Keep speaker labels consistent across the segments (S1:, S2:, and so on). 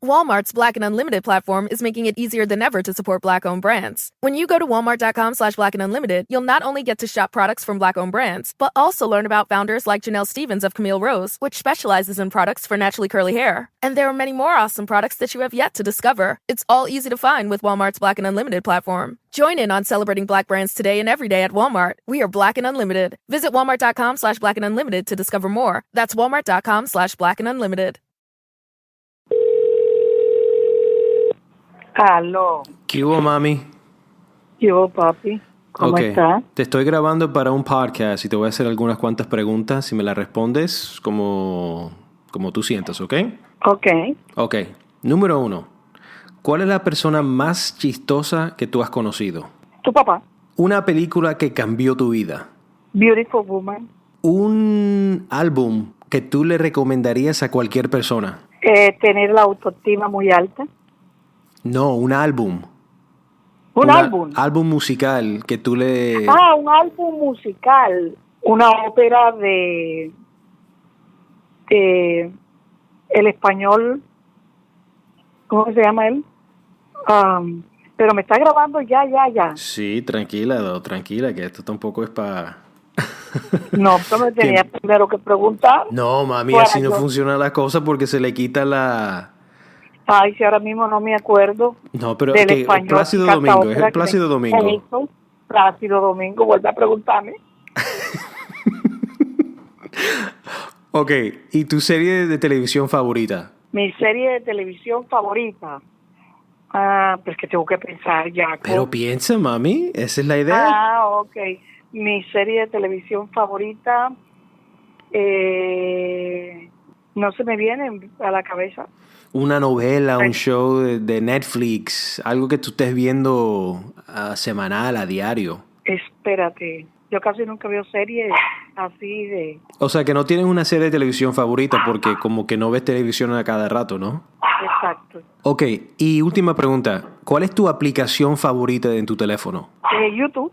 S1: Walmart's Black and Unlimited platform is making it easier than ever to support Black-owned brands. When you go to walmart.com/Black and Unlimited, you'll not only get to shop products from Black-owned brands, but also learn about founders like Janelle Stevens of Camille Rose, which specializes in products for naturally curly hair. And there are many more awesome products that you have yet to discover. It's all easy to find with Walmart's Black and Unlimited platform. Join in on celebrating Black brands today and every day at Walmart. We are Black and Unlimited. Visit walmart.com/Black and Unlimited to discover more. That's walmart.com/Black and Unlimited.
S2: Aló.
S3: ¿Qué hubo, mami?
S2: ¿Qué hubo, papi? ¿Cómo estás?
S3: Te estoy grabando para un podcast y te voy a hacer algunas cuantas preguntas. Si me las respondes como tú sientas, ¿ok? Ok. Número 1. ¿Cuál es la persona más chistosa que tú has conocido?
S2: Tu papá.
S3: Una película que cambió tu vida.
S2: Beautiful Woman.
S3: Un álbum que tú le recomendarías a cualquier persona.
S2: Tener la autoestima muy alta.
S3: No, un álbum.
S2: ¿Un álbum?
S3: Álbum musical que tú le...
S2: Un álbum musical. Una ópera de el español. ¿Cómo se llama él? Pero me está grabando ya.
S3: Sí, tranquila, que esto tampoco es para...
S2: No, pero me tenía primero que preguntar.
S3: No, mami, así no funciona la cosa porque se le quita la...
S2: Ay, si ahora mismo no me acuerdo.
S3: No, pero
S2: del
S3: que
S2: español,
S3: Plácido Domingo, es el Plácido Domingo.
S2: Eso, Plácido Domingo, vuelve a preguntarme.
S3: Ok, ¿y tu serie de televisión favorita?
S2: Mi serie de televisión favorita. Pues que tengo que pensar ya.
S3: Pero piensa, mami, esa es la idea.
S2: Ok. Mi serie de televisión favorita no se me viene a la cabeza.
S3: Una novela, un show de Netflix, algo que tú estés viendo semanal, a diario.
S2: Espérate, yo casi nunca veo series así de...
S3: O sea, que no tienes una serie de televisión favorita porque como que no ves televisión a cada rato, ¿no?
S2: Exacto.
S3: Ok, y última pregunta. ¿Cuál es tu aplicación favorita en tu teléfono?
S2: YouTube.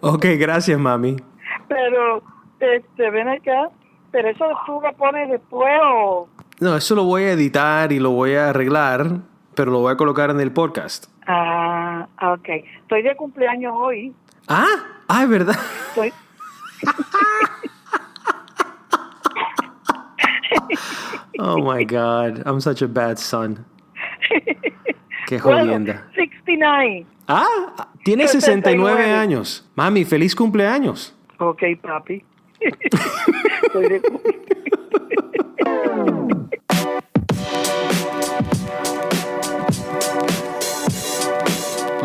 S3: Ok, gracias, mami.
S2: Pero, ven acá. Pero eso tú lo pones después o...
S3: No, eso lo voy a editar y lo voy a arreglar, pero lo voy a colocar en el podcast.
S2: Ok. Estoy de cumpleaños hoy.
S3: Es verdad.
S2: Estoy...
S3: Oh my God, I'm such a bad son. Qué jodienda.
S2: 69.
S3: Tiene 69 años. Mami, feliz cumpleaños.
S2: Ok, papi.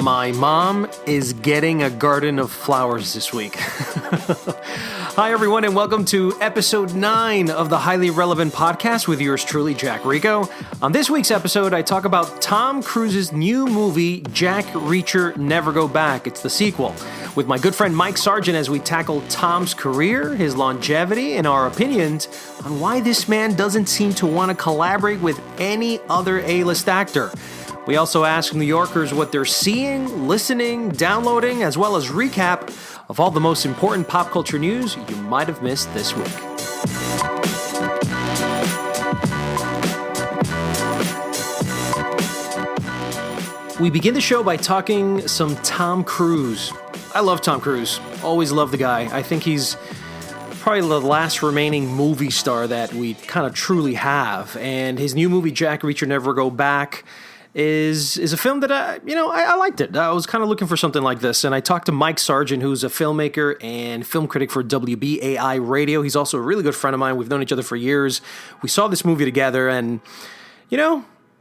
S3: My mom is getting a garden of flowers this week. Hi, everyone, and welcome to episode 9 of the Highly Relevant Podcast with yours truly, Jack Rico. On this week's episode, I talk about Tom Cruise's new movie, Jack Reacher Never Go Back. It's the sequel. With my good friend Mike Sargeant as we tackle Tom's career, his longevity, and our opinions on why this man doesn't seem to want to collaborate with any other A-list actor. We also ask New Yorkers what they're seeing, listening, downloading, as well as recap of all the most important pop culture news you might have missed this week. We begin the show by talking some Tom Cruise. I love Tom Cruise. Always love the guy. I think he's probably the last remaining movie star that we kind of truly have. And his new movie, Jack Reacher Never Go Back, is a film that I liked it. I was kind of looking for something like this, and I talked to Mike Sargeant, who's a filmmaker and film critic for WBAI Radio. He's also a really good friend of mine. We've known each other for years. We saw this movie together, and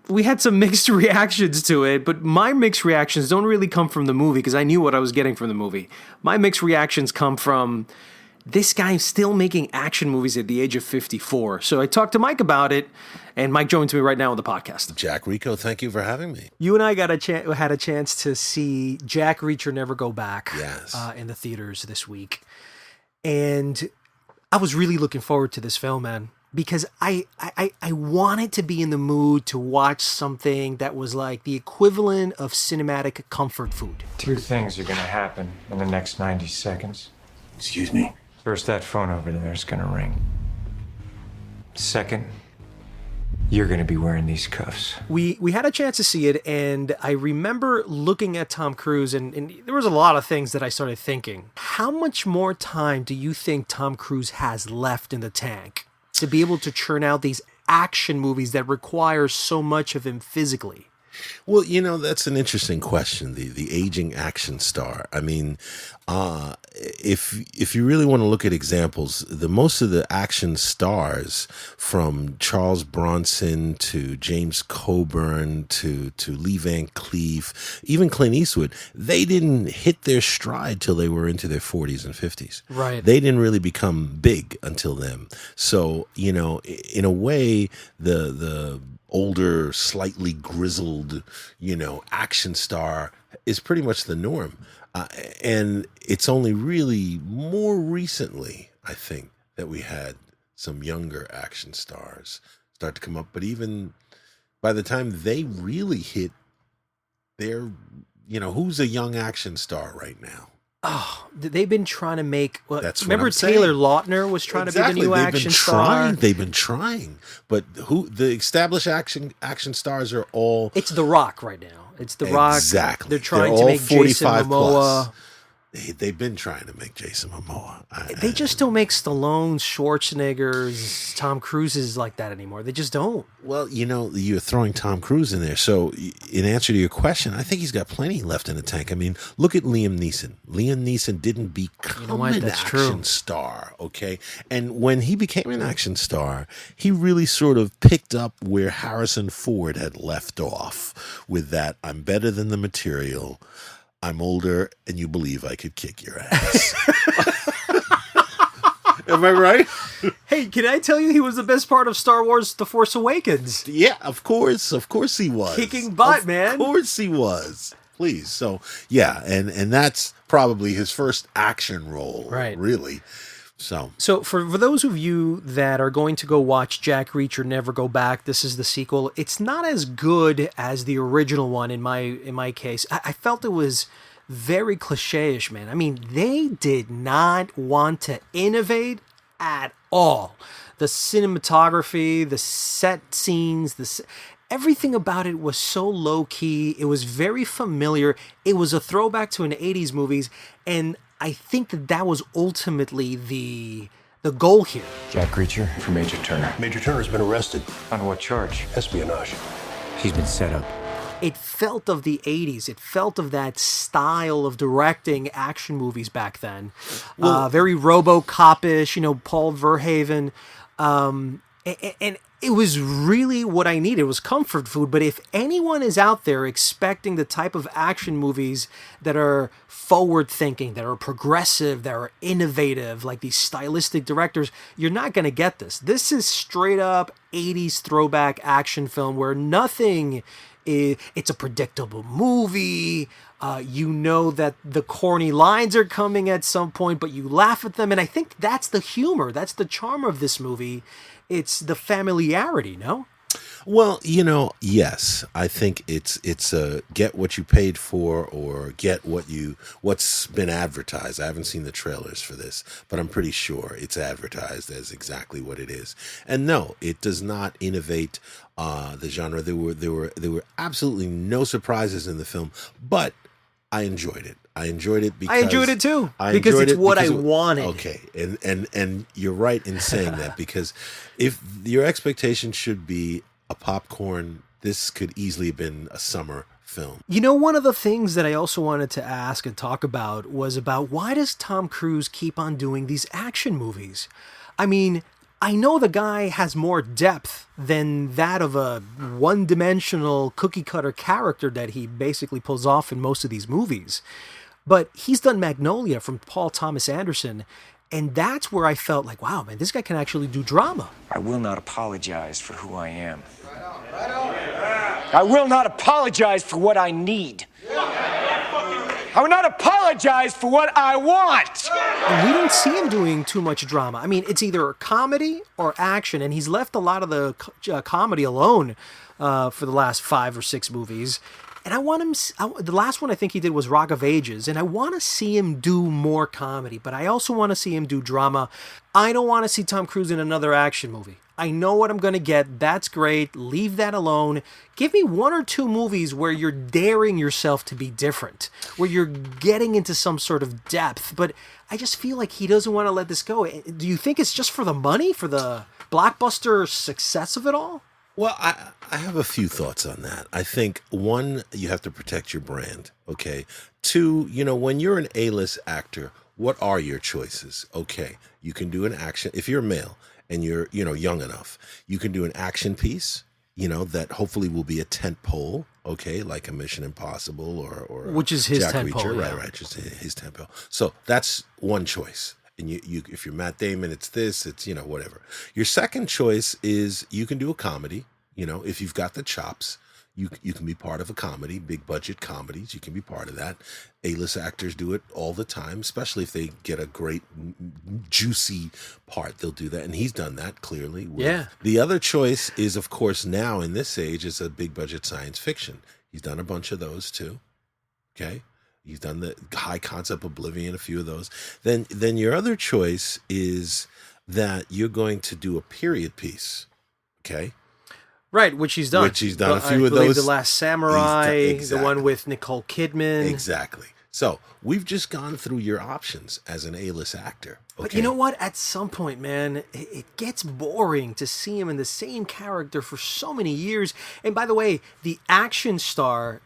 S3: we had some mixed reactions to it, but my mixed reactions don't really come from the movie because I knew what I was getting from the movie. My mixed reactions come from this guy still making action movies at the age of 54. So I talked to Mike about it, and Mike joins me right now on the podcast.
S4: Jack Rico, thank you for having me.
S3: You and I had a chance to see Jack Reacher Never Go Back in the theaters this week. And I was really looking forward to this film, man, because I wanted to be in the mood to watch something that was like the equivalent of cinematic comfort food.
S5: 2 things are going to happen in the next 90 seconds.
S4: Excuse me?
S5: First, that phone over there is going to ring. Second, You're gonna be wearing these cuffs.
S3: We had a chance to see it, and I remember looking at Tom Cruise, and there was a lot of things that I started thinking. How much more time do you think Tom Cruise has left in the tank to be able to churn out these action movies that require so much of him physically?
S4: Well, that's an interesting question, the aging action star. I mean, if you really want to look at examples, most of the action stars, from Charles Bronson to James Coburn to Lee Van Cleef, even Clint Eastwood, they didn't hit their stride till they were into their 40s and 50s.
S3: Right.
S4: They didn't really become big until then. So, in a way, the older, slightly grizzled, action star is pretty much the norm. And it's only really more recently, I think, that we had some younger action stars start to come up. But even by the time they really hit their, who's a young action star right now?
S3: Oh, they've been trying to make. Well,
S4: That's
S3: remember
S4: what I'm
S3: Taylor
S4: saying.
S3: Lautner was trying to be the new action star.
S4: They've been trying, but the established action stars are all.
S3: It's The Rock right now. It's The Rock.
S4: Exactly.
S3: They're trying
S4: They're
S3: to
S4: all
S3: make Jason
S4: 45
S3: Momoa.
S4: plus. They've been trying to make Jason Momoa.
S3: They just don't make Stallone, Schwarzeneggers, Tom Cruises like that anymore. They just don't.
S4: Well, you're throwing Tom Cruise in there. So in answer to your question, I think he's got plenty left in the tank. I mean, look at Liam Neeson. Liam Neeson didn't become an action star, okay? And when he became an action star, he really sort of picked up where Harrison Ford had left off with that, I'm better than the material, I'm older, and you believe I could kick your ass. Am I right?
S3: Hey, can I tell you he was the best part of Star Wars The Force Awakens?
S4: Yeah, of course. Of course he was.
S3: Kicking butt, man.
S4: Of course he was. Please. So, yeah, and that's probably his first action role.
S3: Right.
S4: Really. So
S3: for those of you that are going to go watch Jack Reacher Never Go Back, this is the sequel. It's not as good as the original one in my case. I felt it was very cliche-ish, man. I mean, they did not want to innovate at all. The cinematography, the set scenes, everything about it was so low-key. It was very familiar. It was a throwback to an 80s movies, and I think that was ultimately the goal here.
S5: Jack Reacher for Major Turner.
S6: Major Turner's been arrested.
S5: On what charge?
S6: Espionage.
S5: He's been set up.
S3: It felt of the 80s. It felt of that style of directing action movies back then. Very RoboCop-ish, Paul Verhoeven. And it was really what I needed. It was comfort food. But if anyone is out there expecting the type of action movies that are forward-thinking, that are progressive, that are innovative, like these stylistic directors, you're not going to get this. This is straight-up 80s throwback action film where nothing is... It's a predictable movie. You know that the corny lines are coming at some point, but you laugh at them. And I think that's the humor. That's the charm of this movie. It's the familiarity, no?
S4: Well, yes, I think it's a get what you paid for or get what's been advertised. I haven't seen the trailers for this, but I'm pretty sure it's advertised as exactly what it is. And no, it does not innovate the genre. There were absolutely no surprises in the film, but I enjoyed it. I enjoyed it because
S3: I enjoyed it too, because it's what I wanted.
S4: Okay, and you're right in saying that, because if your expectation should be a popcorn, this could easily have been a summer film.
S3: One of the things that I also wanted to ask and talk about was about why does Tom Cruise keep on doing these action movies? I mean, I know the guy has more depth than that of a one-dimensional cookie-cutter character that he basically pulls off in most of these movies. But he's done Magnolia from Paul Thomas Anderson, and that's where I felt like, wow, man, this guy can actually do drama.
S5: I will not apologize for who I am. I will not apologize for what I need. I will not apologize for what I want.
S3: And we don't see him doing too much drama. I mean, it's either comedy or action, and he's left a lot of the comedy alone for the last 5 or 6 movies. And I want him... the last one I think he did was Rock of Ages, and I want to see him do more comedy, but I also want to see him do drama. I don't want to see Tom Cruise in another action movie. I know what I'm going to get. That's great. Leave that alone. Give me 1 or 2 movies where you're daring yourself to be different, where you're getting into some sort of depth. But I just feel like he doesn't want to let this go. Do you think it's just for the money, for the blockbuster success of it all?
S4: Well, I have a few thoughts on that. I think, one, you have to protect your brand, okay? 2, when you're an A-list actor, what are your choices? Okay, you can do an action. If you're a male and you're, young enough, you can do an action piece, that hopefully will be a tent pole, okay, like a Mission Impossible or
S3: which is his
S4: Jack
S3: tent
S4: Reacher,
S3: pole, yeah.
S4: right, just his tent pole. So that's one choice. And you, if you're Matt Damon, it's this, it's, whatever. Your second choice is you can do a comedy. If you've got the chops, you can be part of a comedy, big budget comedies. You can be part of that. A-list actors do it all the time, especially if they get a great, juicy part. They'll do that. And he's done that, clearly.
S3: Yeah.
S4: The other choice is, of course, now in this age, is a big budget science fiction. He's done a bunch of those, too. Okay? He's done the high concept Oblivion, a few of those. Then your other choice is that you're going to do a period piece. Okay?
S3: Right, which he's done.
S4: A few of those.
S3: The Last Samurai,
S4: Exactly.
S3: the one with Nicole Kidman.
S4: Exactly. So we've just gone through your options as an A-list actor. Okay?
S3: But you know what? At some point, man, it gets boring to see him in the same character for so many years. And by the way, the action star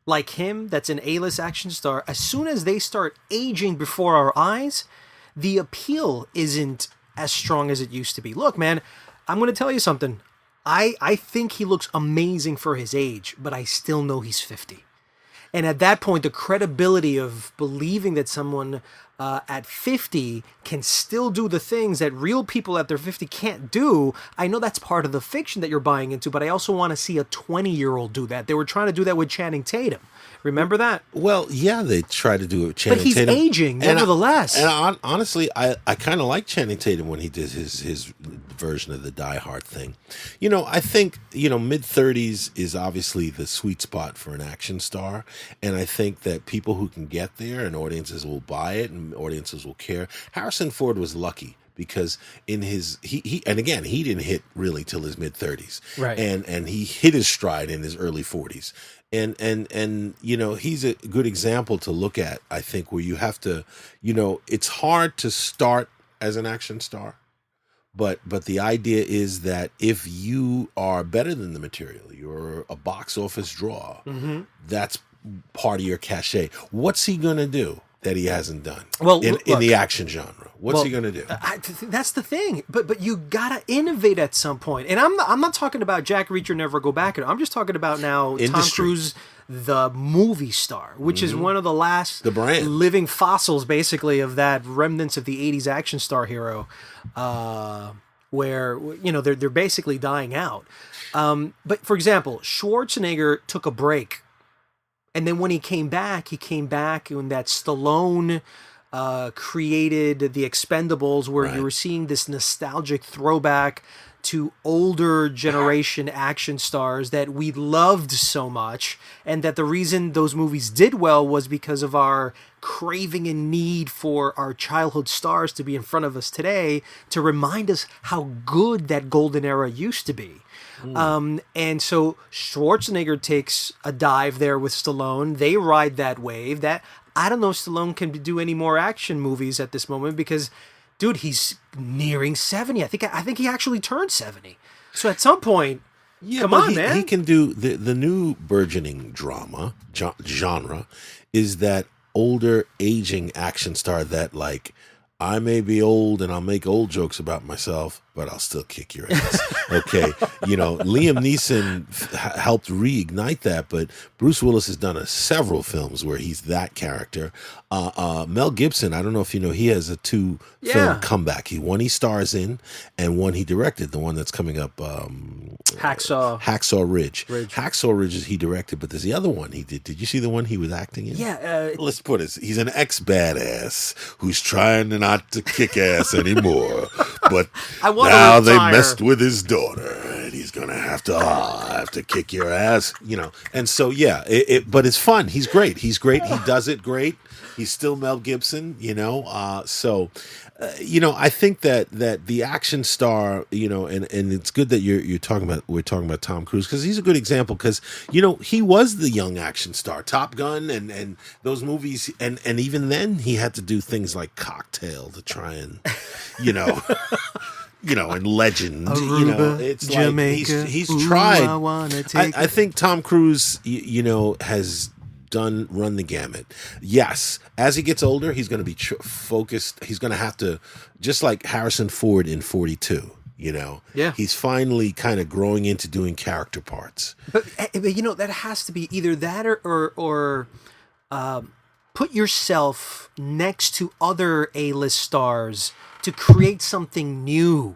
S3: like him, that's an A-list action star, as soon as they start aging before our eyes, the appeal isn't as strong as it used to be. Look, man, I'm going to tell you something. I think he looks amazing for his age, but I still know he's 50. And at that point, the credibility of believing that someone at 50 can still do the things that real people at their 50 can't do, I know that's part of the fiction that you're buying into, but I also want to see a 20-year-old do that. They were trying to do that with Channing Tatum. Remember that?
S4: Well, yeah, they try to do it with Channing Tatum.
S3: But he's aging, nevertheless.
S4: Honestly, I kind of like Channing Tatum when he did his version of the Die Hard thing. I think, mid-30s is obviously the sweet spot for an action star. And I think that people who can get there and audiences will buy it and audiences will care. Harrison Ford was lucky because in his he and again, he didn't hit really till his mid-30s.
S3: Right.
S4: And he hit his stride in his early 40s. And he's a good example to look at, I think, where you have to, it's hard to start as an action star, but the idea is that if you are better than the material, you're a box office draw, that's part of your cachet. What's he going to do that he hasn't done in the action genre? What's he going to do?
S3: That's the thing. But you got to innovate at some point. And I'm not talking about Jack Reacher Never Go Back. I'm just talking about now Tom Cruise, the movie star, which is one of the last living fossils, basically, of that remnants of the 80s action star hero, where, they're basically dying out. But, for example, Schwarzenegger took a break. And then when he came back when that Stallone created The Expendables, where you were seeing this nostalgic throwback to older generation action stars that we loved so much, and that the reason those movies did well was because of our craving and need for our childhood stars to be in front of us today to remind us how good that golden era used to be. And so Schwarzenegger takes a dive there with Stallone. They ride that wave. That I don't know if Stallone can do any more action movies at this moment because, dude, he's nearing 70. I think he actually turned 70. So at some point, come on, man.
S4: He can do the new burgeoning drama genre is that older aging action star that, like, I may be old and I'll make old jokes about myself, but I'll still kick your ass. Okay. Liam Neeson helped reignite that, but Bruce Willis has done several films where he's that character. Mel Gibson, I don't know if you know, he has a 2-film comeback. One he stars in and one he directed, the one that's coming up.
S3: Hacksaw
S4: Ridge. Hacksaw Ridge he directed, but there's the other one he did. Did you see the one he was acting in?
S3: Yeah.
S4: Let's put it, he's an ex-badass who's trying not to kick ass anymore, but now they messed with his daughter. it. He's gonna have to kick your ass, you know. And so yeah, but it's fun. He's great. He does it great. He's still Mel Gibson, you know. You know, I think that the action star, you know, and it's good that we're talking about Tom Cruise, because he's a good example, because, you know, he was the young action star, Top Gun and those movies, and even then he had to do things like Cocktail to try and, you know. You know, and Legend,
S3: Aruba,
S4: you know, it's
S3: Jamaica.
S4: like he's tried.
S3: I
S4: think Tom Cruise, you know, has run the gamut. Yes, as he gets older, he's going to be focused. He's going to have to, just like Harrison Ford in 42. You know,
S3: yeah,
S4: he's finally kind of growing into doing character parts.
S3: But you know, that has to be either that or put yourself next to other A-list stars to create something new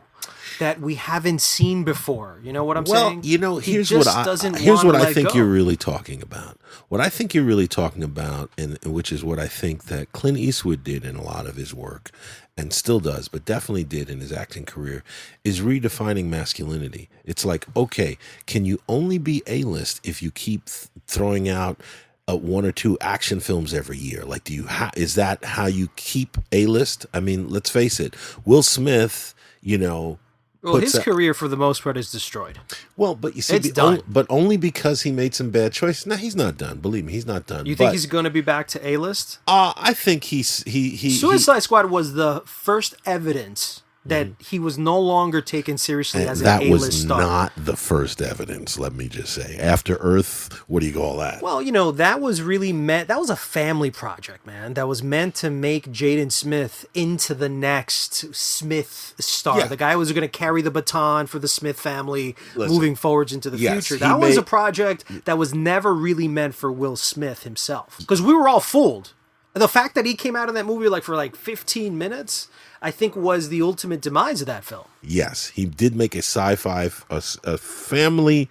S3: that we haven't seen before. You know what I'm saying?
S4: Well, you know, here's what I think you're really talking about. What I think you're really talking about, and which is what I think that Clint Eastwood did in a lot of his work, and still does, but definitely did in his acting career, is redefining masculinity. It's like, okay, can you only be A-list if you keep throwing out one or two action films every year? Like, is that how you keep A-list? I mean, let's face it, Will Smith, you know,
S3: well, his career for the most part is destroyed.
S4: Well, but you see,
S3: it's done.
S4: But only because he made some bad choices. No, he's not done. Believe me, he's not done.
S3: You think he's going to be back to A-list?
S4: I think he
S3: Suicide Squad was the first evidence that he was no longer taken seriously as an A-list star.
S4: That was not the first evidence, let me just say. After Earth, what do you call that?
S3: Well, you know, that was a family project, man. That was meant to make Jaden Smith into the next Smith star. Yeah. The guy who was going to carry the baton for the Smith family moving forwards into the future. That was a project that was never really meant for Will Smith himself. Because we were all fooled. The fact that he came out of that movie for 15 minutes, I think, was the ultimate demise of that film.
S4: Yes, he did make a a family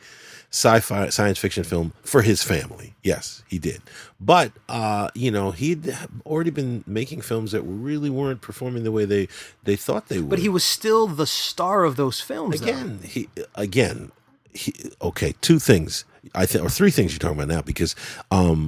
S4: sci-fi science fiction film for his family. Yes, he did. But, you know, he'd already been making films that really weren't performing the way they thought they would.
S3: But he was still the star of those films.
S4: Okay, two things. Or three things you're talking about now, because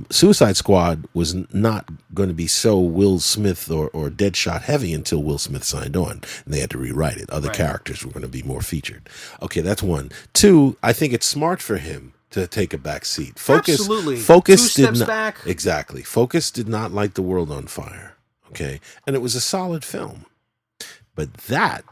S4: Suicide Squad was not going to be so Will Smith or Deadshot heavy until Will Smith signed on, and they had to rewrite it. Other characters were going to be more featured. Okay, that's one. Two, I think it's smart for him to take a back seat.
S3: Absolutely.
S4: Focus
S3: 2 steps back.
S4: Exactly. Focus did not light the world on fire. Okay, and it was a solid film, but that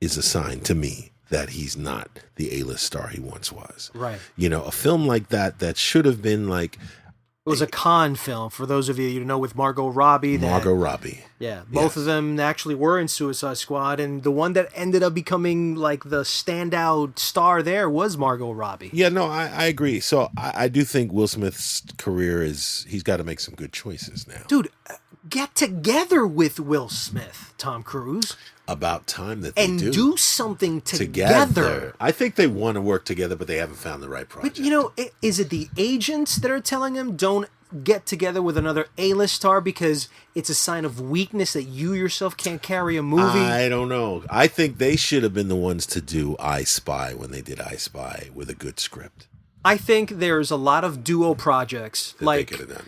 S4: is a sign to me that he's not the A-list star he once was.
S3: Right.
S4: You know, a film like that should have been like...
S3: It was a con film, for those of you who know, with Margot Robbie. Yeah, both of them actually were in Suicide Squad, and the one that ended up becoming like the standout star there was Margot Robbie.
S4: Yeah, no, I agree. So I do think Will Smith's career he's got to make some good choices now.
S3: Dude, get together with Will Smith, Tom Cruise.
S4: About time that they
S3: do something together.
S4: I think they want to work together, but they haven't found the right project.
S3: But, you know, is it the agents that are telling him don't get together with another A-list star because it's a sign of weakness that you yourself can't carry a movie?
S4: I don't know. I think they should have been the ones to do I Spy when they did I Spy with a good script.
S3: I think there's a lot of duo projects
S4: that
S3: like
S4: they could have done.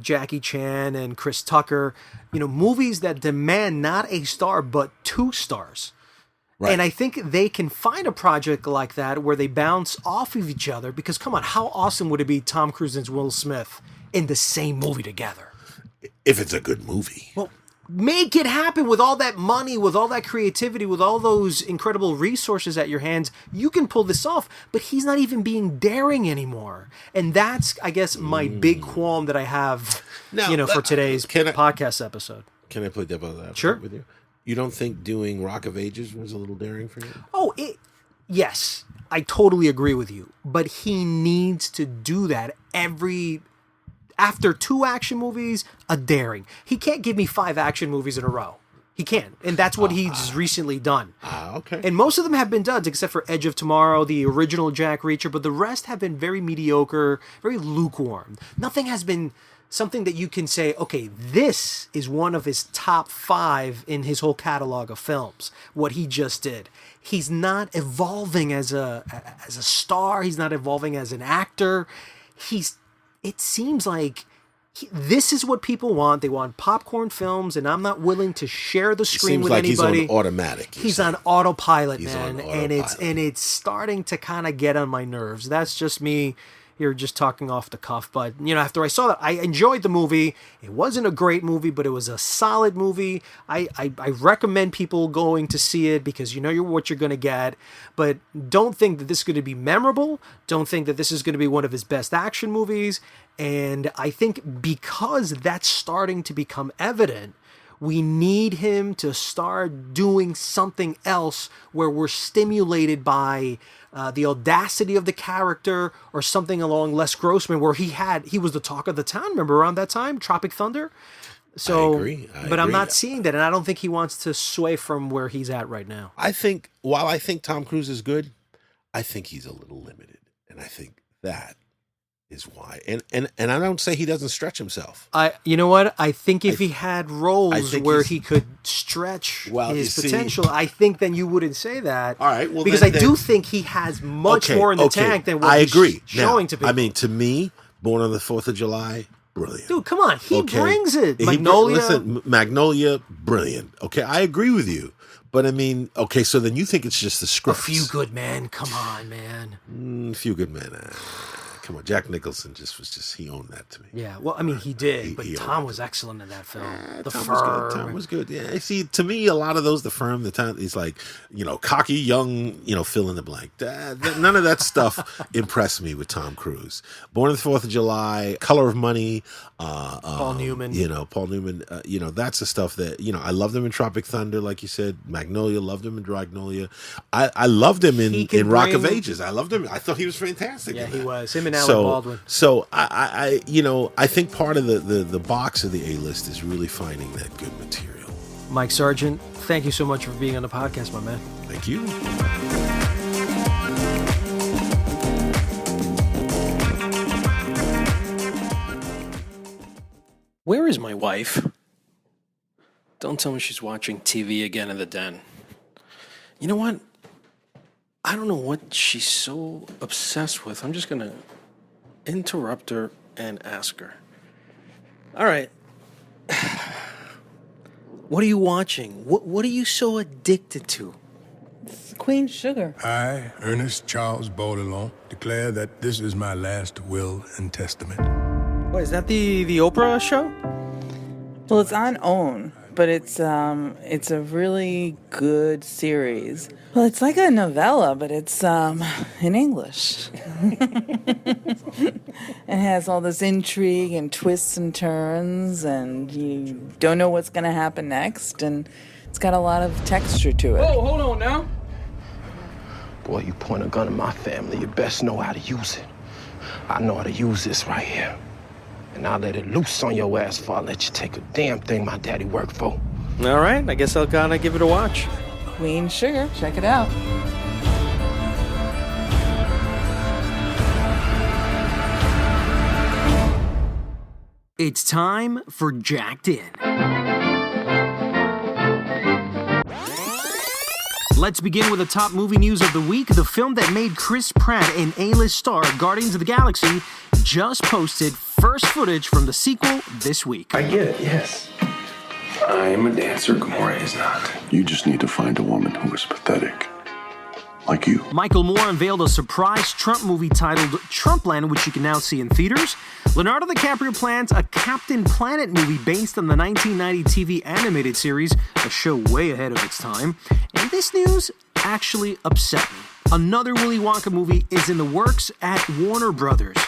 S3: Jackie Chan and Chris Tucker, you know, movies that demand not a star but 2 stars. Right. And I think they can find a project like that where they bounce off of each other, because come on, how awesome would it be Tom Cruise and Will Smith in the same movie together?
S4: If it's a good movie.
S3: Well, make it happen. With all that money, with all that creativity, with all those incredible resources at your hands, you can pull this off. But he's not even being daring anymore. And that's, I guess, my big qualm that I have, for today's podcast episode.
S4: Can I play devil's advocate
S3: Sure.
S4: with you? You don't think doing Rock of Ages was a little daring for you?
S3: Oh, yes. I totally agree with you. But he needs to do that after 2 action movies, a daring. He can't give me 5 action movies in a row. He can't. And that's what he's recently done.
S4: Okay.
S3: And most of them have been duds, except for Edge of Tomorrow, the original Jack Reacher, but the rest have been very mediocre, very lukewarm. Nothing has been something that you can say, okay, this is one of his top 5 in his whole catalog of films, what he just did. He's not evolving as a star. He's not evolving as an actor. It seems like this is what people want. They want popcorn films, and I'm not willing to share the screen with anybody.
S4: Seems like he's on automatic.
S3: He's on autopilot, man. And it's starting to kind of get on my nerves. That's just me. You're just talking off the cuff. But, after I saw that, I enjoyed the movie. It wasn't a great movie, but it was a solid movie. I recommend people going to see it because you know what you're going to get. But don't think that this is going to be memorable. Don't think that this is going to be one of his best action movies. And I think because that's starting to become evident, we need him to start doing something else where we're stimulated by the audacity of the character or something along Les Grossman, where he was the talk of the town. Remember around that time, Tropic Thunder? So, I agree. I'm not seeing that, and I don't think he wants to sway from where he's at right now.
S4: While I think Tom Cruise is good, I think he's a little limited, and I think that is why. And I don't say he doesn't stretch himself.
S3: You know what? I think if he had roles where he could stretch his potential, I think then you wouldn't say that.
S4: All right. Well,
S3: because I do think he has much more in the tank than what he's showing to people.
S4: I mean, to me, Born on the 4th of July, brilliant.
S3: Dude, come on. He brings it. Magnolia.
S4: Listen, Magnolia, brilliant. Okay, I agree with you. But I mean, okay, so then you think it's just the script.
S3: A Few Good Men. Come on, man.
S4: Few Good Men. Come on, Jack Nicholson he owned that to me.
S3: Yeah, well, I mean, he did, but Tom was excellent in that film. The
S4: Tom
S3: Firm.
S4: Tom was good. Yeah, see, to me, a lot of those, The Firm, the time, he's like, cocky, young, fill in the blank. None of that stuff impressed me with Tom Cruise. Born on the 4th of July, Color of Money.
S3: Paul Newman.
S4: Paul Newman. That's the stuff that, I loved him in Tropic Thunder, like you said. Magnolia, loved him in Dragnolia. I loved him in Rock of Ages. I loved him. I thought he was fantastic.
S3: Yeah, he was. Him and Alec Baldwin.
S4: So I think part of the box of the A-list is really finding that good material.
S3: Mike Sargeant, thank you so much for being on the podcast, my man.
S4: Thank you.
S3: Where is my wife? Don't tell me she's watching TV again in the den. You know what? I don't know what she's so obsessed with. I'm just going to interrupt her and ask her. All right. What are you watching? What are you so addicted to?
S6: It's Queen Sugar.
S7: I, Ernest Charles Baudelaire, declare that this is my last will and testament.
S3: What, is that the Oprah show?
S6: Well, it's on OWN, but it's a really good series. Well, it's like a novella, but it's in English. It has all this intrigue and twists and turns, and you don't know what's going to happen next, and it's got a lot of texture to it.
S8: Oh, hold on now.
S9: Boy, you point a gun at my family, you best know how to use it. I know how to use this right here. And I'll let it loose on your ass before I let you take a damn thing my daddy worked for.
S3: All right, I guess I'll gotta give it a watch.
S6: Queen Sugar, check it out.
S3: It's time for Jacked In. Let's begin with the top movie news of the week. The film that made Chris Pratt an A-list star, Guardians of the Galaxy, just posted first footage from the sequel this week.
S10: I get it, yes. I'm a dancer, Gamora is not.
S11: You just need to find a woman who is pathetic. Like you.
S3: Michael Moore unveiled a surprise Trump movie titled Trumpland, which you can now see in theaters. Leonardo DiCaprio plans a Captain Planet movie based on the 1990 TV animated series, a show way ahead of its time. And this news actually upset me. Another Willy Wonka movie is in the works at Warner Brothers.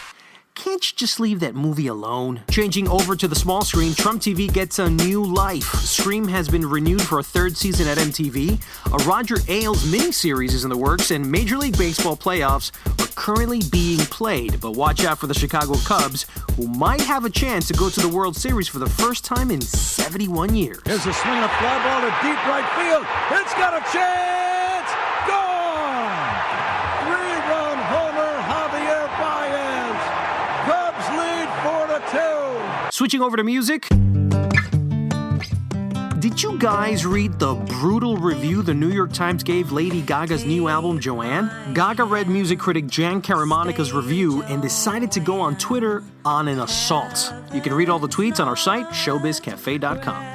S3: Can't you just leave that movie alone? Changing over to the small screen, Trump TV gets a new life. Scream has been renewed for a third season at MTV. A Roger Ailes miniseries is in the works, and Major League Baseball playoffs are currently being played. But watch out for the Chicago Cubs, who might have a chance to go to the World Series for the first time in 71 years.
S12: Here's a swing and a fly ball to deep right field. It's got a chance! Gone! Three-run homer, Javier Baez. Cubs lead 4-2.
S3: Switching over to music. Did you guys read the brutal review the New York Times gave Lady Gaga's new album, Joanne? Gaga read music critic Jan Karamonica's review and decided to go on Twitter on an assault. You can read all the tweets on our site, showbizcafe.com.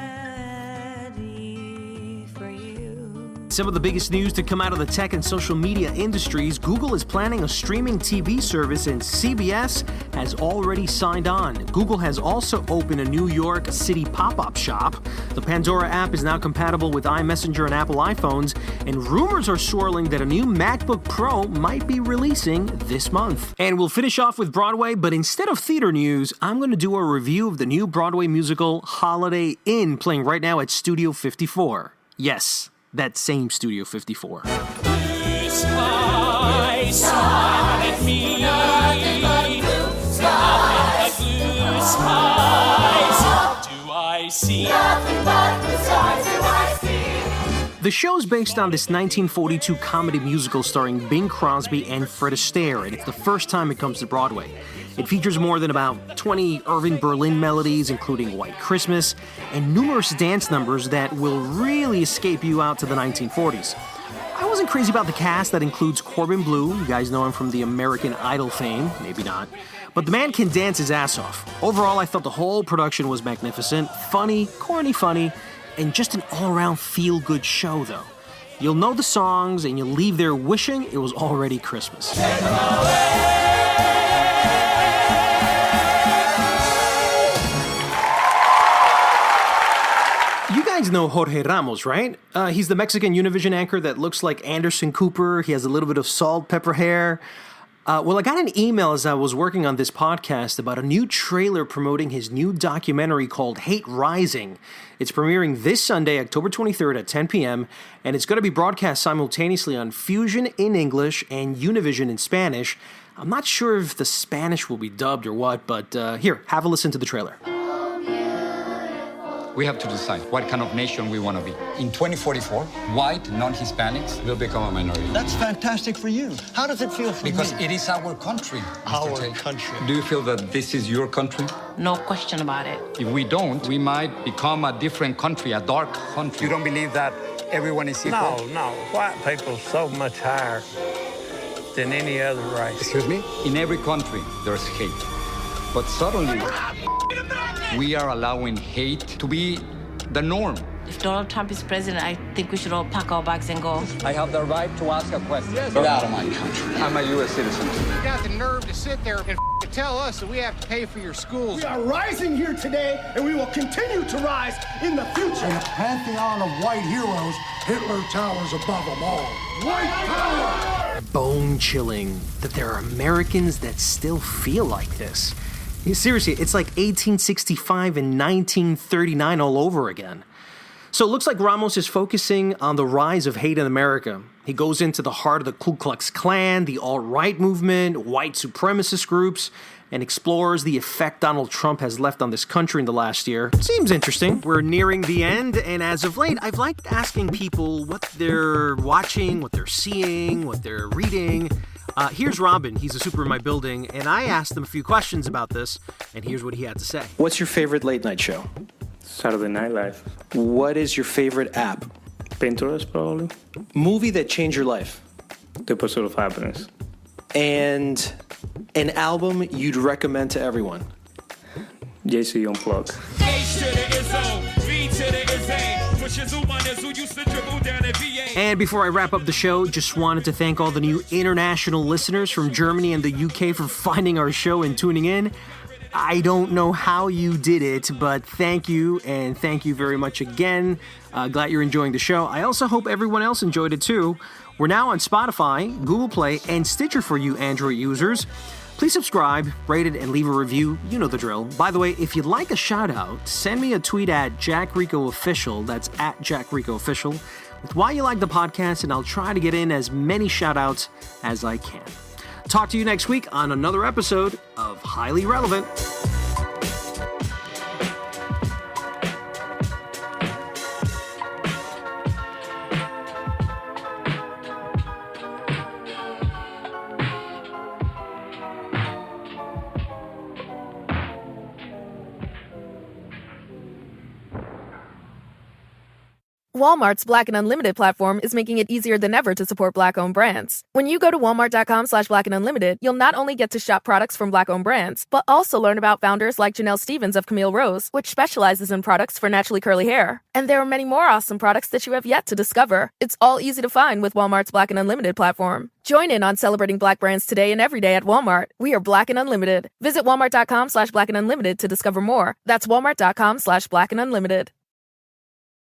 S3: Some of the biggest news to come out of the tech and social media industries: Google is planning a streaming TV service and CBS has already signed on. Google has also opened a New York City pop-up shop. The Pandora app is now compatible with iMessenger and Apple iPhones, and rumors are swirling that a new MacBook Pro might be releasing this month. And we'll finish off with Broadway, but instead of theater news, I'm going to do a review of the new Broadway musical Holiday Inn, playing right now at Studio 54. Yes, that same Studio 54.
S8: Blue sky, smile at me. Nothing but blue skies. Blue skies. Do I see? Nothing but blue skies do I see.
S3: The show's based on this 1942 comedy musical starring Bing Crosby and Fred Astaire, and it's the first time it comes to Broadway. It features more than about 20 Irving Berlin melodies, including White Christmas, and numerous dance numbers that will really escape you out to the 1940s. I wasn't crazy about the cast that includes Corbin Bleu. You guys know him from the American Idol fame, maybe not. But the man can dance his ass off. Overall, I thought the whole production was magnificent, funny, corny funny, and just an all-around feel-good show, though. You'll know the songs, and you'll leave there wishing it was already Christmas. You guys know Jorge Ramos, right? He's the Mexican Univision anchor that looks like Anderson Cooper. He has a little bit of salt, pepper hair. Well, I got an email as I was working on this podcast about a new trailer promoting his new documentary called Hate Rising. It's premiering this Sunday, October 23rd at 10 p.m., and it's going to be broadcast simultaneously on Fusion in English and Univision in Spanish. I'm not sure if the Spanish will be dubbed or what, but here, have a listen to the trailer.
S13: We have to decide what kind of nation we want to be. In 2044, white, non-Hispanics will become a minority.
S14: That's fantastic for you. How does it feel for
S13: Because
S14: you?
S13: it is our country, Mr.
S14: Our
S13: Tate.
S14: country.
S13: Do you feel that this is your country?
S15: No question about it.
S13: If we don't, we might become a different country, a dark country. You don't believe that everyone is equal?
S16: No. White people so much higher than any other race.
S13: Excuse me? In every country, there's hate. But suddenly, we are allowing hate to be the norm.
S15: If Donald Trump is president, I think we should all pack our bags and go.
S13: I have the right to ask a question.
S14: Get out of my country.
S13: I'm a U.S. citizen.
S17: You got the nerve to sit there and tell us that we have to pay for your schools.
S18: We are rising here today, and we will continue to rise in the future.
S19: In a pantheon of white heroes, Hitler towers above them all. White power!
S3: Bone-chilling that there are Americans that still feel like this. Seriously, it's like 1865 and 1939 all over again. So it looks like Ramos is focusing on the rise of hate in America. He goes into the heart of the Ku Klux Klan, the alt-right movement, white supremacist groups, and explores the effect Donald Trump has left on this country in the last year. Seems interesting. We're nearing the end, and as of late, I've liked asking people what they're watching, what they're seeing, what they're reading. Here's Robin. He's a super in my building, and I asked him a few questions about this, and here's what he had to say.
S20: What's your favorite late night show?
S21: Saturday Night Live.
S20: What is your favorite app?
S21: Pinterest, probably.
S20: Movie that changed your life?
S21: The Pursuit of Happiness.
S20: And an album you'd recommend to everyone?
S21: JC Unplugged.
S3: And before I wrap up the show, just wanted to thank all the new international listeners from Germany and the UK for finding our show and tuning in. I don't know how you did it, but thank you, and thank you very much again. Glad you're enjoying the show. I also hope everyone else enjoyed it too. We're now on Spotify, Google Play, and Stitcher for you Android users. Please subscribe, rate it, and leave a review. You know the drill. By the way, if you'd like a shout-out, send me a tweet at JackRicoOfficial. That's at JackRicoOfficial. With why you like the podcast, and I'll try to get in as many shout-outs as I can. Talk to you next week on another episode of Highly Relevant.
S1: Walmart's Black and Unlimited platform is making it easier than ever to support Black-owned brands. When you go to walmart.com/Black and Unlimited, you'll not only get to shop products from Black-owned brands, but also learn about founders like Janelle Stevens of Camille Rose, which specializes in products for naturally curly hair. And there are many more awesome products that you have yet to discover. It's all easy to find with Walmart's Black and Unlimited platform. Join in on celebrating Black brands today and every day at Walmart. We are Black and Unlimited. Visit walmart.com/Black and Unlimited to discover more. That's walmart.com/Black and Unlimited.